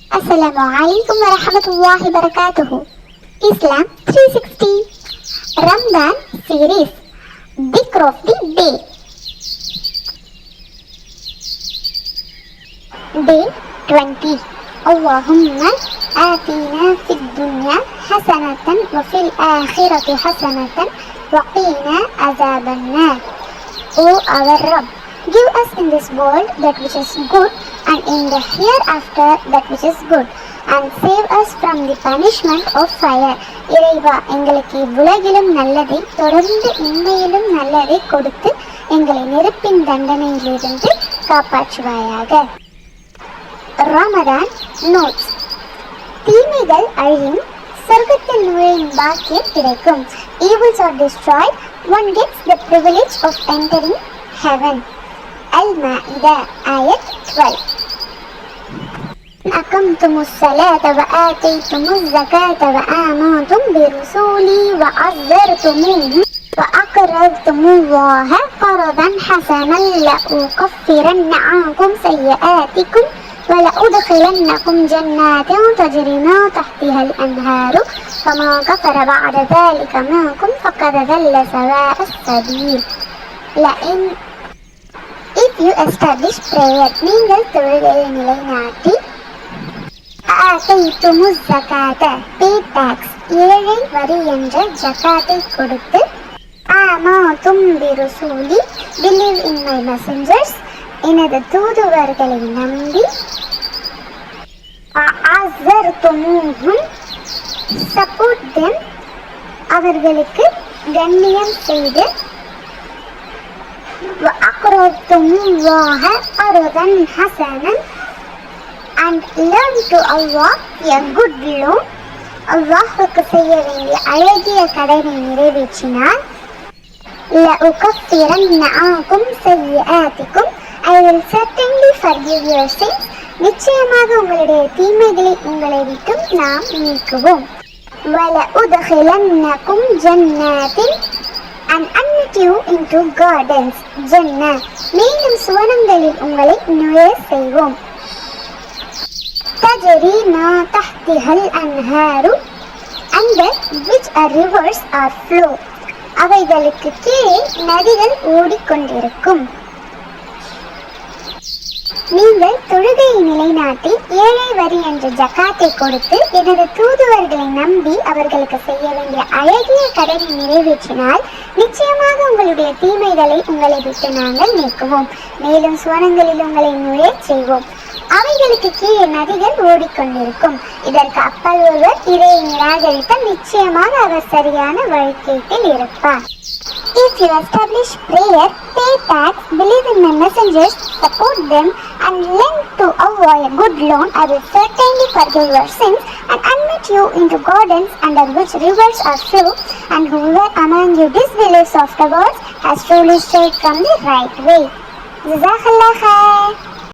Assalamu alaikum wa rahmatullahi wa barakatuhu. Islam 360 Ramadan series. Dhikr of the day. Day 20. Allahumma atina fid dunya hasanatan wa fil akhirati hasanatan wa qina azaban nar. O our Rabb, give us in this world that which is good, and in the hereafter that which is good, and save us from the punishment of fire. இறைவா, எங்களுக்கு இவ்வுலகிலும் நல்லதை, தொடர்ந்து இன்மையிலும் நல்லதை கொடுத்து எங்களை நெருப்பின் தண்டனையிலிருந்து காப்பாற்றுவாயாக. Ramadan notes. தீமைகள் அழியும், சொர்க்கத்தில் நுழையும் பாக்கியம் கிடைக்கும். Evils are destroyed, one gets the privilege of entering heaven. Al-Ma'idah, ayat 12. أقمتم الصلاة وآتيتم الزكاة وآمنتم برسولي وعزرتموهم وأقرضتم الله قرضا حسنا لأكفرن عنكم سيئاتكم ولأدخلنكم جنات تجري من تحتها الأنهار فمن كفر بعد ذلك منكم فقد ضل سواء السبيل. If you establish prayer, நீங்கள் தொழுகையை நிலைநாட்டி, ஆதைத்துமு ஜகாத, pay tax, ஏழை வரி என்ற ஜகாத்தை கொடுத்து, ஆமாதும் பிருசூலி, believe in my messengers, எனது தூதுவர்களை நம்பி, அஅஸர்துமூஹும், support them, அவர்களுக்கு கண்ணியம் செய்து, وَأَقْرَضْتُمُ اللَّهَ قَرْضًا حَسَنًا, and learn to Allah a good loan. அல்லாஹ்வுக்கு செய்ய வேண்டிய அழகிய கடனை நிறைவேற்றினால், لَأُكَفِّرَنَّ عَنكُمْ سَيِّئَاتِكُمْ, I will certainly forgive your sins, நிச்சயமாக உங்களுடைய தீமைகளை உங்களை விட்டும் நாம் நீக்குவோம். وَلَأُدْخِلَنَّكُمْ جَنَّاتٍ, and admit you into gardens, Jannah, மேலும் சுவனங்களில் உங்களை நுழைய செய்வோம். தஜரி மா தஹ்திஹல் அன்ஹாரு, under which our rivers are flow, அவைகளுக்கு கீழே நதிகள் ஓடிக்கொண்டிருக்கும். நீங்கள் தொழுகையை நிலைநாட்டி, ஏழை வரி என்ற ஜகாத்தை கொடுத்து, எனது தூதுவர்களை நம்பி அவர்களுக்கு செய்ய வேண்டிய அழகிய கடனை நிறைவேற்றினால், நிச்சயமாக உங்களுடைய தீமைகளை உங்களை விட்டு நாங்கள் நீக்குவோம், மேலும் சுவனங்களில் உங்களை நுழைய செய்வோம். அவைகளுக்கு கீழே நதிகள் ஓடிக்கொண்டிருக்கும். இதற்கு அப்பால் ஒருவர் இதையை நிராகரித்தால் நிச்சயமாக அவர் சரியான வழிகேட்டில் இருப்பார். If you establish prayer, pay tax, believe in my messengers, support them, and lend to Allah a good loan, I will certainly forgive your sins and admit you into gardens under which rivers are flow, and whoever among you disbelieves afterwards has truly strayed from the right way. Jazakallah khair.